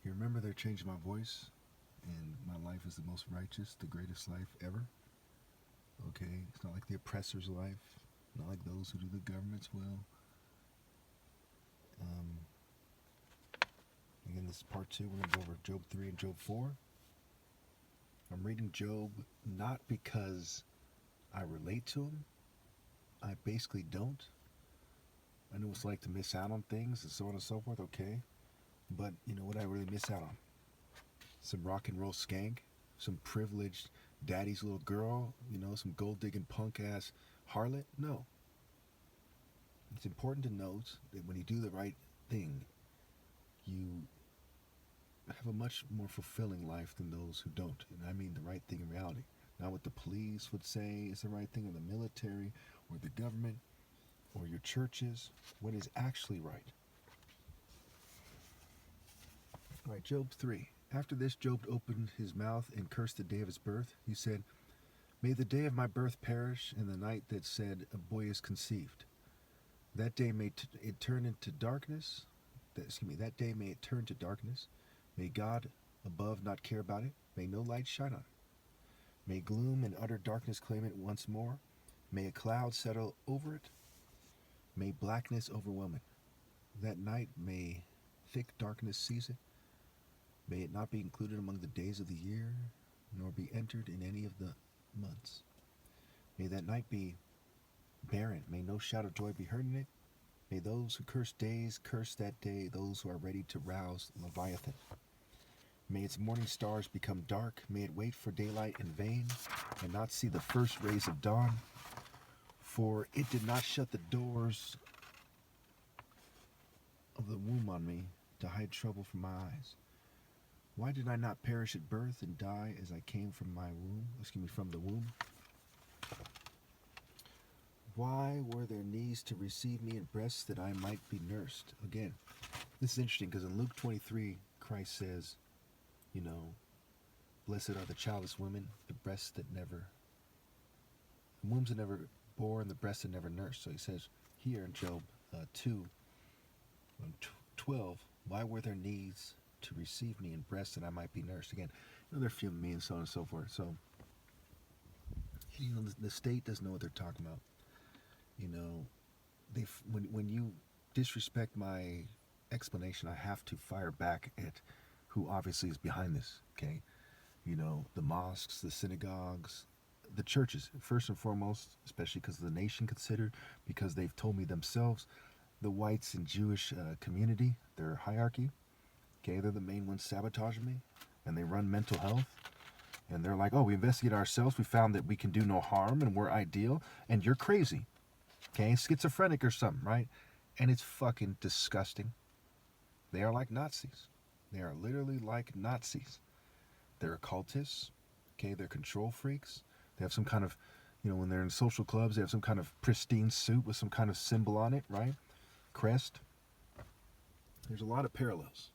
You remember they're changing my voice, and my life is the most righteous, the greatest life ever. Okay, it's not like the oppressor's life, not like those who do the government's will. Um, Again, this is part two. We're going to go over Job 3 and Job 4. I'm reading Job not because I relate to him. I basically don't. I know what it's like to miss out on things and so on and so forth, okay? But you know what I really miss out on? Some rock and roll skank, some privileged daddy's little girl, some gold digging punk ass harlot? No. It's important to note that when you do the right thing, you have a much more fulfilling life than those who don't. And I mean the right thing in reality. Not what the police would say is the right thing, or the military, or the government, or your churches. What is actually right. All right, Job 3. After this, Job opened his mouth and cursed the day of his birth. He said, "May the day of my birth perish, and the night that said a boy is conceived. That day may it turn into darkness. That day may it turn to darkness. May God above not care about it. May no light shine on it. May gloom and utter darkness claim it once more. May a cloud settle over it. May blackness overwhelm it. That night may thick darkness seize it. May it not be included among the days of the year, nor be entered in any of the months. May that night be barren. May no shout of joy be heard in it. May those who curse days curse that day, those who are ready to rouse Leviathan. May its morning stars become dark. May it wait for daylight in vain, and not see the first rays of dawn. For it did not shut the doors of the womb on me to hide trouble from my eyes. Why did I not perish at birth and die as I came from from the womb? Why were there knees to receive me and breasts that I might be nursed?" Again, this is interesting because in Luke 23, Christ says, blessed are the childless women, the wombs that never bore and the breasts that never nursed. So he says here in Job 2, 12, why were there knees to receive me and breasts that I might be nursed? Again, they're feeling me and so on and so forth. So, the state doesn't know what they're talking about. When you disrespect my explanation, I have to fire back at who obviously is behind this, okay? The mosques, the synagogues, the churches, first and foremost, especially because of the nation considered, because they've told me themselves, the whites and Jewish community, their hierarchy, okay, they're the main ones sabotaging me, and they run mental health, and they're like, oh, we investigated ourselves, we found that we can do no harm, and we're ideal, and you're crazy, okay, schizophrenic or something, right? And it's fucking disgusting. They are like Nazis. They are literally like Nazis. They're occultists, okay, they're control freaks. They have some kind of, when they're in social clubs, they have some kind of pristine suit with some kind of symbol on it, right? Crest. There's a lot of parallels.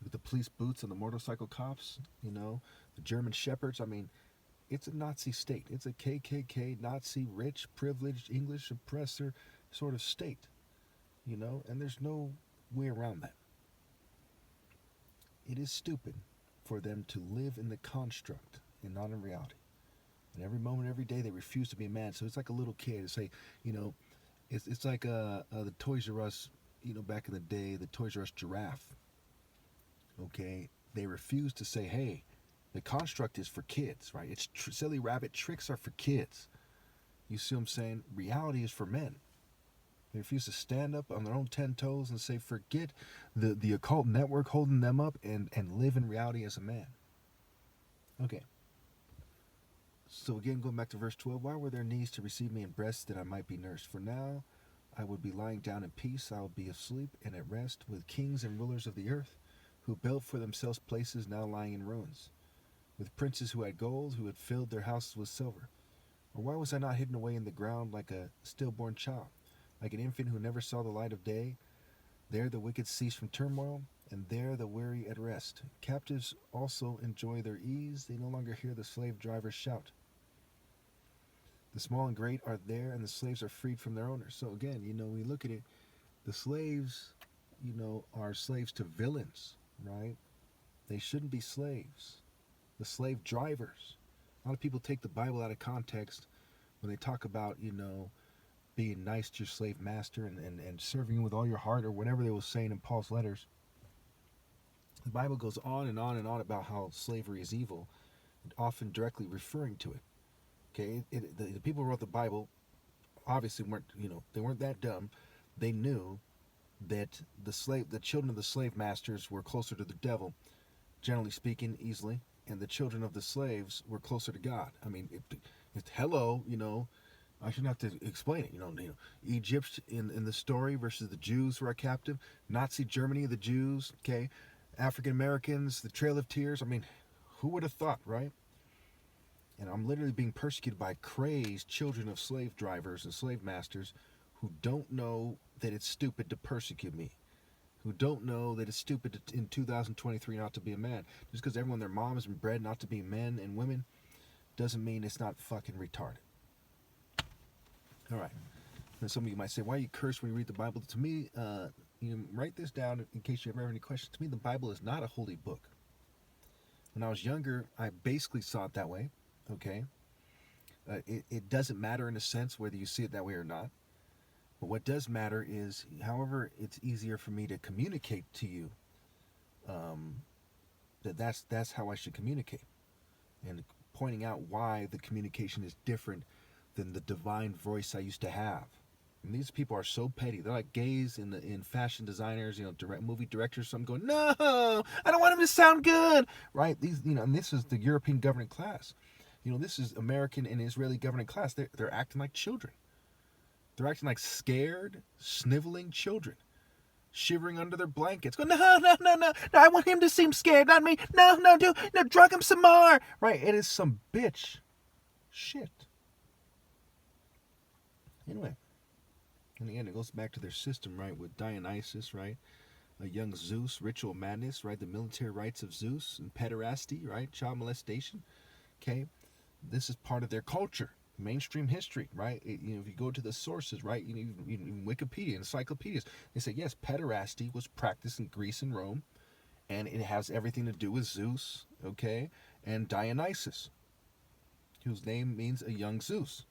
With the police boots and the motorcycle cops, the German shepherds. I mean, it's a Nazi state. It's a KKK, Nazi, rich, privileged, English oppressor sort of state, and there's no way around that. It is stupid for them to live in the construct and not in reality. And every moment, every day, they refuse to be a man. So it's like a little kid to say, it's like the Toys R Us, back in the day, the Toys R Us giraffe. Okay, they refuse to say, hey, the construct is for kids, right? It's silly rabbit tricks are for kids. You see what I'm saying? Reality is for men. They refuse to stand up on their own 10 toes and say, forget the occult network holding them up and live in reality as a man. Okay. So again, going back to verse 12, why were there knees to receive me and breasts that I might be nursed? For now I would be lying down in peace. I would be asleep and at rest with kings and rulers of the earth, who built for themselves places now lying in ruins, with princes who had gold, who had filled their houses with silver. Or why was I not hidden away in the ground like a stillborn child, like an infant who never saw the light of day? There the wicked cease from turmoil, and there the weary at rest. Captives also enjoy their ease. They no longer hear the slave drivers shout. The small and great are there, and the slaves are freed from their owners. So again, when you look at it, the slaves, are slaves to villains, right? They shouldn't be slaves. The slave drivers. A lot of people take the Bible out of context when they talk about, being nice to your slave master and serving him with all your heart or whatever they were saying in Paul's letters. The Bible goes on and on and on about how slavery is evil, often directly referring to it. Okay, the people who wrote the Bible obviously weren't, they weren't that dumb. They knew that the children of the slave masters were closer to the devil, generally speaking, easily, and the children of the slaves were closer to God. I mean, hello, I shouldn't have to explain it. Egypt in the story versus the Jews who are captive, Nazi Germany, the Jews, okay, African Americans, the Trail of Tears. I mean, who would have thought, right? And I'm literally being persecuted by crazed children of slave drivers and slave masters who don't know that it's stupid to persecute me, who don't know that it's stupid in 2023 not to be a man. Just because everyone, their mom has been bred not to be men and women, doesn't mean it's not fucking retarded. All right. Now some of you might say, why you curse when you read the Bible? To me, write this down in case you ever have any questions. To me, the Bible is not a holy book. When I was younger, I basically saw it that way. Okay. It doesn't matter in a sense whether you see it that way or not. But what does matter is, however, it's easier for me to communicate to you. That's how I should communicate, and pointing out why the communication is different than the divine voice I used to have. And these people are so petty. They're like gays in fashion designers, movie directors. Some going, no, I don't want him to sound good, right? These, and this is the European governing class. This is American and Israeli governing class. They're acting like children. They're acting like scared, sniveling children, shivering under their blankets. Going, no, I want him to seem scared, not me. No, drug him some more. Right? It is some bitch shit. Anyway, and again, it goes back to their system, right? With Dionysus, right? A young Zeus, ritual madness, right? The military rites of Zeus and pederasty, right? Child molestation. Okay, this is part of their culture. Mainstream history, right? If you go to the sources, right? Even Wikipedia, encyclopedias, they say yes, pederasty was practiced in Greece and Rome, and it has everything to do with Zeus, okay, and Dionysus, whose name means a young Zeus.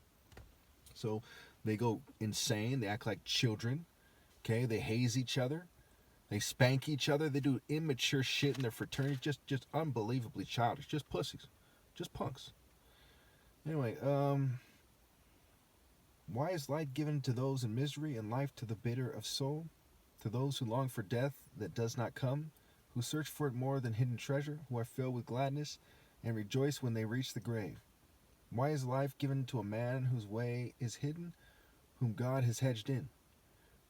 So they go insane. They act like children, okay? They haze each other. They spank each other. They do immature shit in their fraternity. Just unbelievably childish. Just pussies. Just punks. Anyway, why is light given to those in misery and life to the bitter of soul? To those who long for death that does not come, who search for it more than hidden treasure, who are filled with gladness and rejoice when they reach the grave. Why is life given to a man whose way is hidden, whom God has hedged in?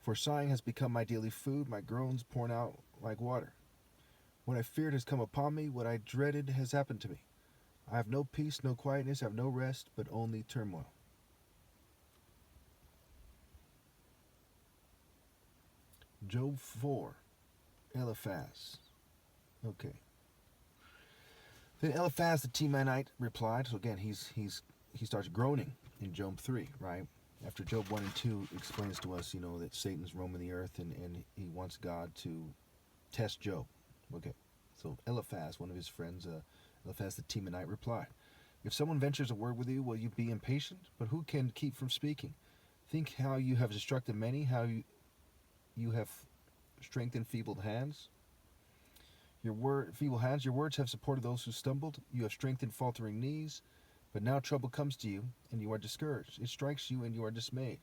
For sighing has become my daily food, my groans poured out like water. What I feared has come upon me, what I dreaded has happened to me. I have no peace, no quietness, I have no rest, but only turmoil. Job 4, Eliphaz. Okay. Then Eliphaz the Temanite replied. So again, he starts groaning in Job 3, right? After Job 1 and 2 explains to us, that Satan's roaming the earth and he wants God to test Job. Okay. So Eliphaz, one of his friends, Eliphaz the Temanite replied, if someone ventures a word with you, will you be impatient? But who can keep from speaking? Think how you have instructed many, how you have strengthened feeble hands. Your words have supported those who stumbled. You have strengthened faltering knees. But now trouble comes to you, and you are discouraged. It strikes you, and you are dismayed.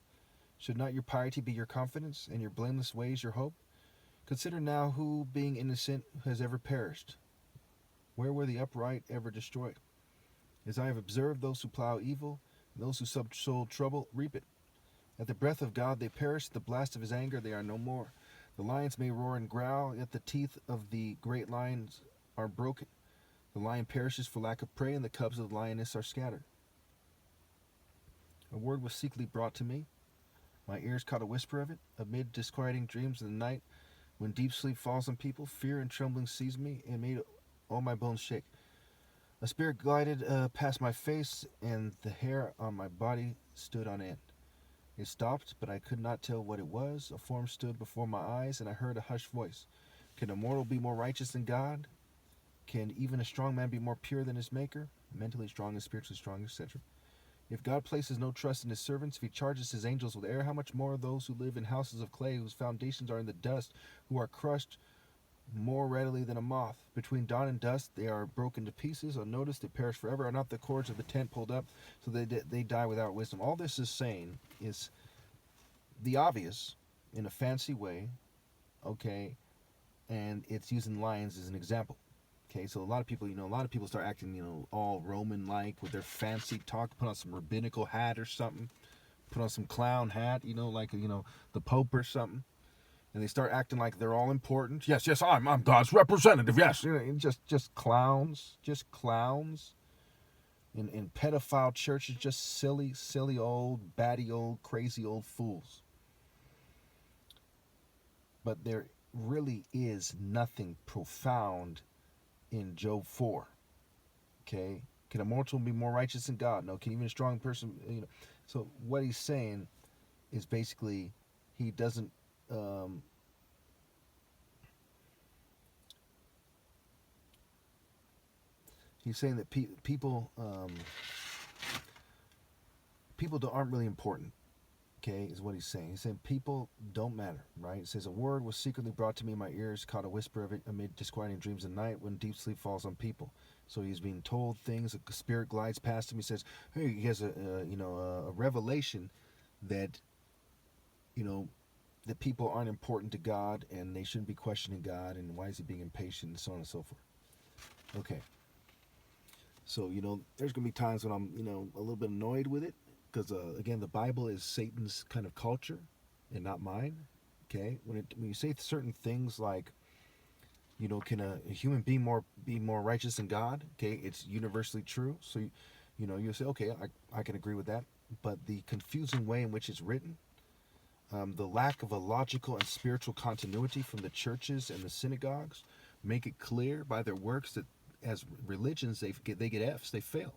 Should not your piety be your confidence, and your blameless ways your hope? Consider now who, being innocent, has ever perished. Where were the upright ever destroyed? As I have observed, those who plow evil, and those who sow trouble, reap it. At the breath of God they perish, at the blast of his anger they are no more. The lions may roar and growl, yet the teeth of the great lions are broken. The lion perishes for lack of prey, and the cubs of the lioness are scattered. A word was secretly brought to me. My ears caught a whisper of it. Amid disquieting dreams in the night, when deep sleep falls on people, fear and trembling seized me and made all my bones shake. A spirit glided past my face, and the hair on my body stood on end. It stopped, but I could not tell what it was. A form stood before my eyes, and I heard a hushed voice. Can a mortal be more righteous than God? Can even a strong man be more pure than his maker? Mentally strong and spiritually strong, etc. If God places no trust in his servants, if he charges his angels with error, how much more those who live in houses of clay, whose foundations are in the dust, who are crushed more readily than a moth? Between dawn and dusk they are broken to pieces. Unnoticed, they perish forever. Are not the cords of the tent pulled up, so they die without wisdom? All this is saying is the obvious in a fancy way, okay, and it's using lions as an example. Okay, so a lot of people start acting, all Roman-like with their fancy talk, put on some rabbinical hat or something, put on some clown hat, like, the Pope or something, and they start acting like they're all important. Yes, yes, I'm God's representative. Yes, just clowns, in pedophile churches, just silly old, batty old, crazy old fools. But there really is nothing profound in Job 4. Okay? Can a mortal be more righteous than God? No. Can even a strong person, So what he's saying is basically he doesn't he's saying that people aren't really important. Okay, is what he's saying. He's saying people don't matter, right? It says, a word was secretly brought to me in my ears, caught a whisper of it amid disquieting dreams at night when deep sleep falls on people. So he's being told things, a spirit glides past him. He says, hey, he has a revelation that, that people aren't important to God and they shouldn't be questioning God and why is he being impatient and so on and so forth. Okay. So, there's going to be times when I'm, a little bit annoyed with it. Because, again, the Bible is Satan's kind of culture and not mine, okay? When you say certain things like, can a human being be more righteous than God? Okay, it's universally true. So, you'll say, okay, I can agree with that. But the confusing way in which it's written, the lack of a logical and spiritual continuity from the churches and the synagogues make it clear by their works that as religions, they get F's, they fail.